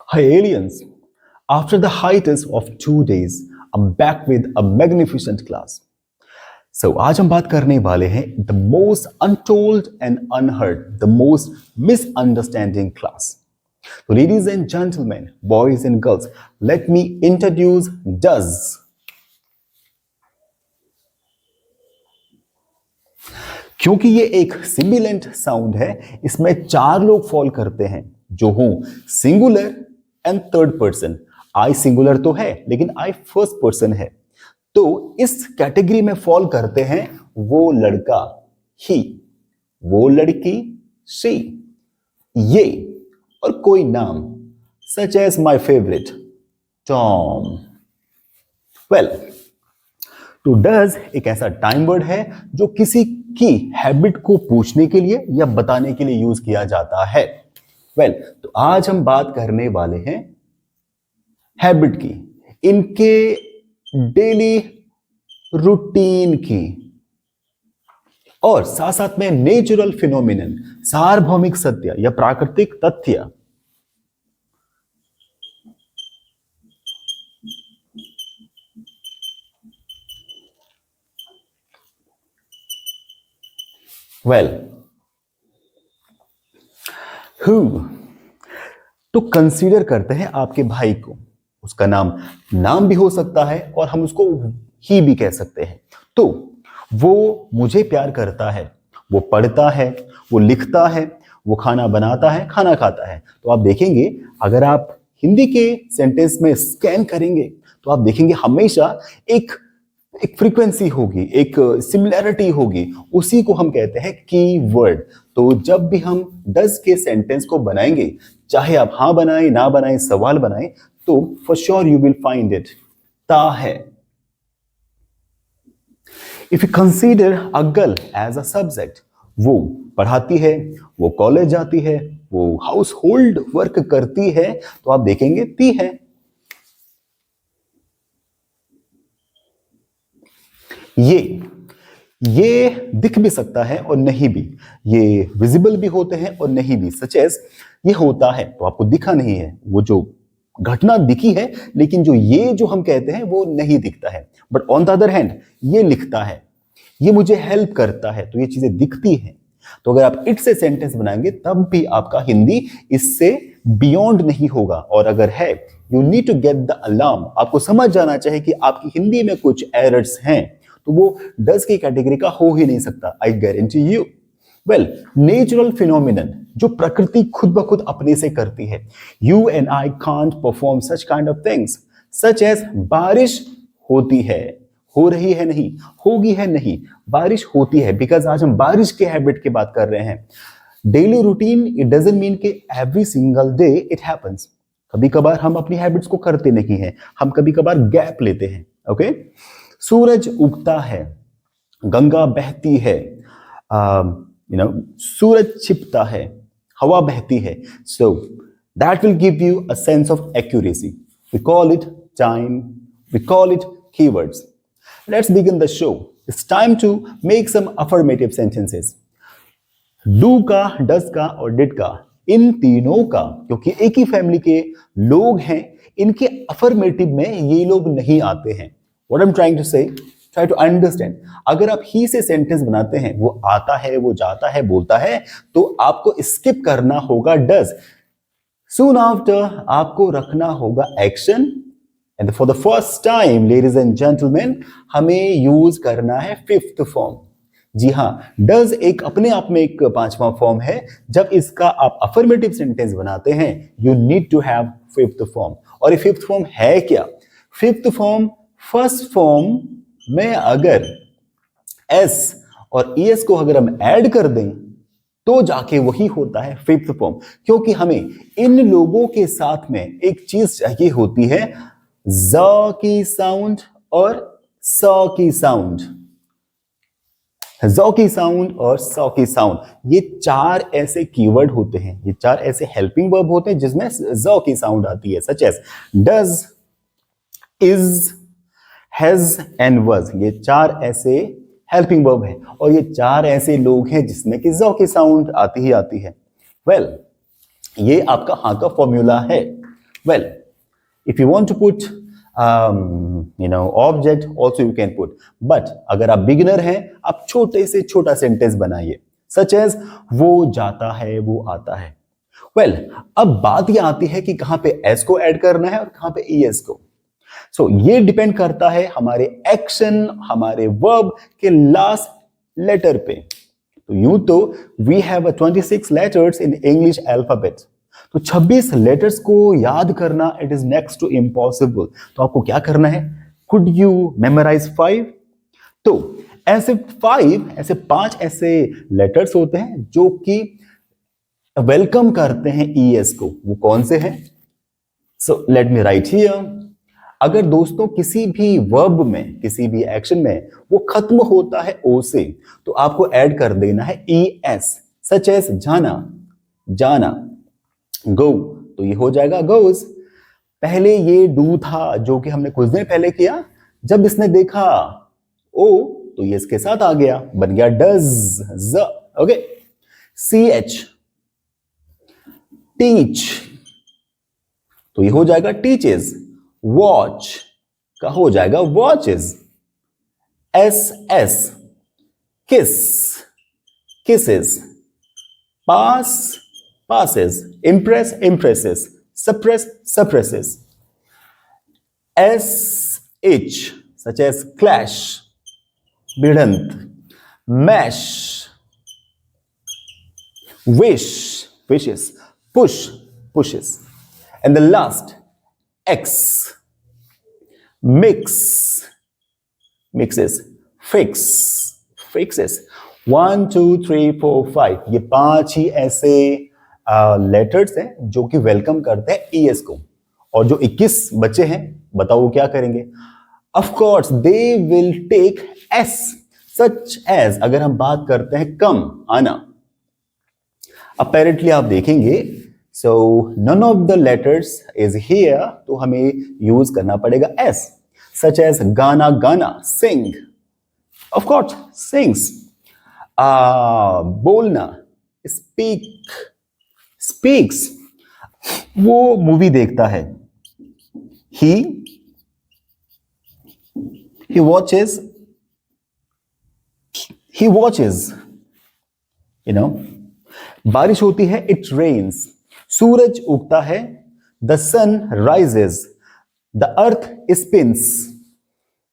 Hi aliens! After the hiatus of 2 days, I'm back with a magnificent class. So आज हम बात करने वाले हैं the most untold and unheard, the most misunderstanding class. So ladies and gentlemen, boys and girls, let me introduce Does. क्योंकि ये एक sibilant sound है, इसमें 4 लोग फॉल करते हैं जो हों singular and third person. I singular तो है लेकिन आई फर्स्ट पर्सन है, तो इस कैटेगरी में फॉल करते हैं वो लड़का ही, वो लड़की शी, ये और कोई नाम such as my favourite Tom. Well, to does एक ऐसा टाइम वर्ड है जो किसी की हैबिट को पूछने के लिए या बताने के लिए यूज किया जाता है. वेल, तो आज हम बात करने वाले हैं हैबिट की, इनके डेली रूटीन की, और साथ साथ में नेचुरल फिनोमिनन, सार्वभौमिक सत्य या प्राकृतिक तथ्य. वेल, तो कंसीडर करते हैं आपके भाई को, उसका नाम भी हो सकता है और हम उसको ही भी कह सकते हैं. तो वो मुझे प्यार करता है, वो पढ़ता है, वो लिखता है, वो खाना बनाता है, खाना खाता है. तो आप देखेंगे अगर आप हिंदी के सेंटेंस में स्कैन करेंगे तो आप देखेंगे हमेशा एक फ्रीक्वेंसी होगी, एक सिमिलैरिटी होगी, उसी को हम कहते हैं की वर्ड. तो जब भी हम डज के सेंटेंस को बनाएंगे, चाहे आप हाँ बनाएं ना बनाएं, सवाल बनाएं, तो for sure you will find it ता है. If you consider a girl as a subject, वो पढ़ाती है, वो कॉलेज जाती है, वो हाउस होल्ड वर्क करती है, तो आप देखेंगे ती है. ये दिख भी सकता है और नहीं भी, ये विजिबल भी होते हैं और नहीं भी. सच एज ये होता है तो आपको दिखा नहीं है, वो जो घटना दिखी है, लेकिन जो हम कहते हैं वो नहीं दिखता है. But on the other hand ये लिखता है, ये मुझे हेल्प करता है, तो ये चीजें दिखती हैं. तो अगर आप इट से सेंटेंस बनाएंगे तब भी आपका हिंदी इससे बियॉन्ड नहीं होगा. और अगर है, you need to get the alarm, आपको समझ जाना चाहिए कि आपकी हिंदी में कुछ एरर्स हैं, तो वो डज की कैटेगरी का हो ही नहीं सकता. I guarantee you. Well, natural phenomenon, जो प्रकृति खुद ब खुद अपने से करती है. You and I can't perform such kind of things, such as बारिश होती है, हो रही है नहीं, होगी है नहीं, बारिश होती है. बिकॉज आज हम बारिश के हैबिट की बात कर रहे हैं. Daily routine, it doesn't mean कि every single day it happens. कभी कभार हम अपनी हैबिट्स को करते नहीं हैं, हम कभी कभार गैप लेते हैं. ओके, सूरज उगता है, गंगा बहती है, सूरज छिपता है, हवा बहती है. So that will give you a sense of accuracy. We call it time, we call it keywords. Let's begin the show. It's time to make some affirmative sentences. Do का, does का और did का, इन तीनों का, क्योंकि एक ही family के लोग हैं, इनके अफर्मेटिव में ये लोग नहीं आते हैं. What I'm trying to say, try to understand. अगर आप ही से सेंटेंस बनाते हैं, वो आता है, वो जाता है, बोलता है, तो आपको स्किप करना होगा does. Soon after आपको रखना होगा action. And for the first time, ladies and gentlemen, हमें यूज करना है फिफ्थ फॉर्म. जी हाँ, डज एक अपने आप में एक पांचवा फॉर्म है. जब इसका आप अफर्मेटिव सेंटेंस बनाते हैं, you need to have fifth form. और ये फिफ्थ फॉर्म है क्या? फिफ्थ फॉर्म, फर्स्ट फॉर्म में अगर एस और ईएस को अगर हम ऐड कर दें तो जाके वही होता है फिफ्थ फॉर्म. क्योंकि हमें इन लोगों के साथ में एक चीज चाहिए होती है, ज की साउंड और स की साउंड, ज की साउंड और स की साउंड. ये 4 ऐसे कीवर्ड होते हैं, ये 4 ऐसे हेल्पिंग वर्ब होते हैं जिसमें ज की साउंड आती है. Such as does, is, has and was. ये 4 ऐसे हेल्पिंग वर्ब है और ये 4 ऐसे लोग हैं जिसमें कि ज की साउंड आती ही आती है. वेल, ये आपका हाँ का फॉर्मूला है. Well, if you want to put object also you can put, but अगर आप बिगिनर हैं आप छोटे से छोटा सेंटेंस बनाइए, सच एज वो जाता है वो आता है. Well, अब बात ये आती है कि कहां पे एस को ऐड करना है और कहां पे ईएस को. सो ये डिपेंड करता है हमारे एक्शन, हमारे वर्ब के लास्ट लेटर पे. तो यूं तो we have 26 letters in English alphabet. तो 26 लेटर्स को याद करना it is next to impossible. तो आपको क्या करना है? Could you memorise 5? तो ऐसे 5 ऐसे लेटर्स होते हैं जो कि वेलकम करते हैं ईएस को. वो कौन से हैं? So let me right here. अगर दोस्तों किसी भी वर्ब में, किसी भी एक्शन में वो खत्म होता है ओ से, तो आपको ऐड कर देना है ईएस, सच एज जाना, जाना. गो, तो ये हो जाएगा गोज. पहले ये डू था जो कि हमने कुछ दिन पहले किया. जब इसने देखा ओ तो ये इसके साथ आ गया, बन गया does. Okay. C H, teach, तो ये हो जाएगा टीचेस. वॉच का हो जाएगा watches. S S, kiss, kisses. Pass, passes. Impress, impresses. Suppress, suppresses. SH, such as clash, bidant, mash, wish, wishes, push, pushes. And the last, X, mix, mixes, fix, fixes. 1 2 3 4 5 ये 5 ही ऐसे letters हैं जो कि welcome करते हैं ES को. और जो 21 बच्चे हैं बताओ वो क्या करेंगे? Of course they will take S, such as अगर हम बात करते हैं कम, आना. अपेरेंटली आप देखेंगे so none of the letters is here, तो हमें यूज करना पड़ेगा एस, सच एज गाना, गाना, सिंग, ऑफ कोर्स सिंग्स. बोलना, स्पीक, स्पीक्स. वो मूवी देखता है. ही watches, he watches, you know. बारिश होती है, it rains. सूरज उगता है, the sun rises. The earth spins.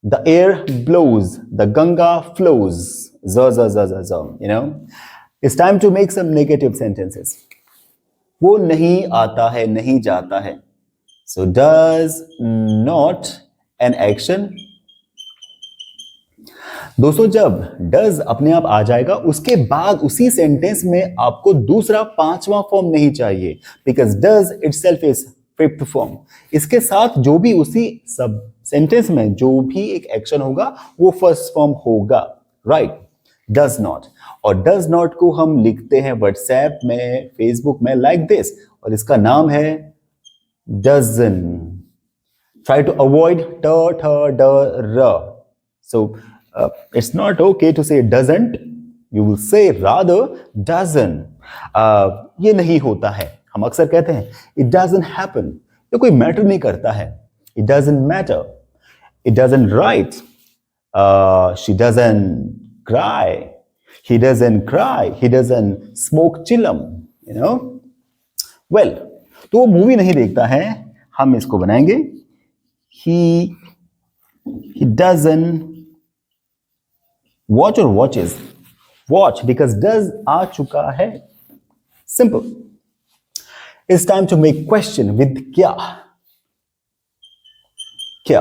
The air blows. The Ganga flows. You know. It's time to make some negative sentences. वो नहीं आता है, नहीं जाता है. So does not an action. दोस्तों जब डज अपने आप आ जाएगा उसके बाद उसी सेंटेंस में आपको दूसरा पांचवा फॉर्म नहीं चाहिए, because does itself is fifth form. इसके साथ जो भी उसी सब सेंटेंस में जो भी एक एक्शन होगा वो फर्स्ट फॉर्म होगा, राइट? Does not. और डज नॉट को हम लिखते हैं व्हाट्सएप में, फेसबुक में लाइक दिस, और इसका नाम है डजन. ट्राई टू अवॉइड ट सो it's not okay to say doesn't, you will say rather doesn't. ये नहीं होता है. हम अक्सर कहते हैं it doesn't happen. ये कोई मैटर नहीं करता है. It doesn't matter. It doesn't write. She doesn't cry. He doesn't cry. He doesn't smoke chillum. You know? Well, तो वो मूवी नहीं देखता है. हम इसको बनाएंगे he doesn't watch or watches. Watch because does आ चुका है. Simple. It's time to make question with क्या. क्या.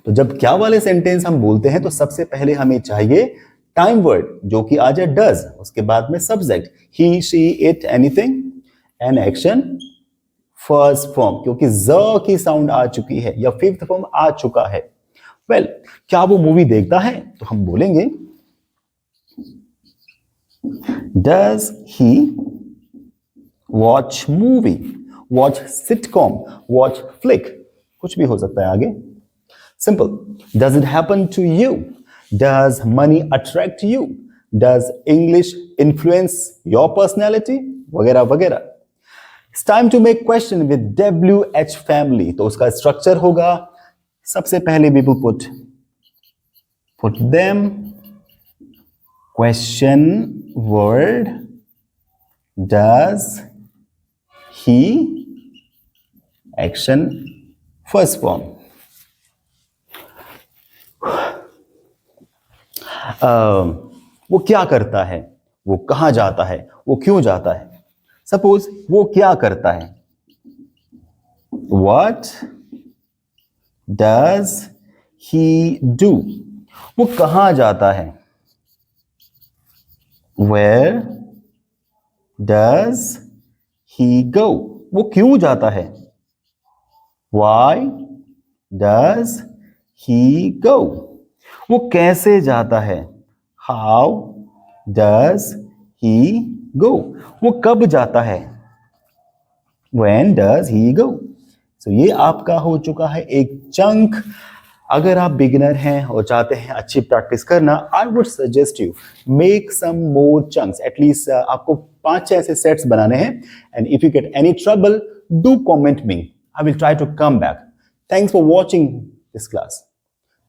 तो जब क्या वाले सेंटेंस हम बोलते हैं तो सबसे पहले हमें चाहिए टाइम वर्ड जो कि आ जाए डज, उसके बाद में subject he, she, it, anything, an action, first form क्योंकि ज की साउंड आ चुकी है या फिफ्थ फॉर्म आ चुका है. वेल, क्या वो मूवी देखता है? तो हम बोलेंगे Does he watch movie, watch sitcom, watch flick? कुछ भी हो सकता है आगे. Simple. Does it happen to you? Does money attract you? Does English influence your personality? वगैरह वगैरह. It's time to make question with WH family. तो उसका स्ट्रक्चर होगा, सबसे पहले we will put them, question word, does he, action, first form. वो क्या करता है, वो कहाँ जाता है, वो क्यों जाता है. सपोज वो क्या करता है, What does he do? वो कहाँ जाता है, Where does he go? वो क्यों जाता है, Why does he go? वो कैसे जाता है, How does he go? वो कब जाता है, When does he go? So ये आपका हो चुका है एक चंक. अगर आप बिगिनर हैं और चाहते हैं अच्छी प्रैक्टिस करना, I would suggest you make some more chunks. At least आपको 5-6 ऐसे सेट्स बनाने हैं. And if you get any trouble, do comment me. I will try to come back. Thanks for watching this class.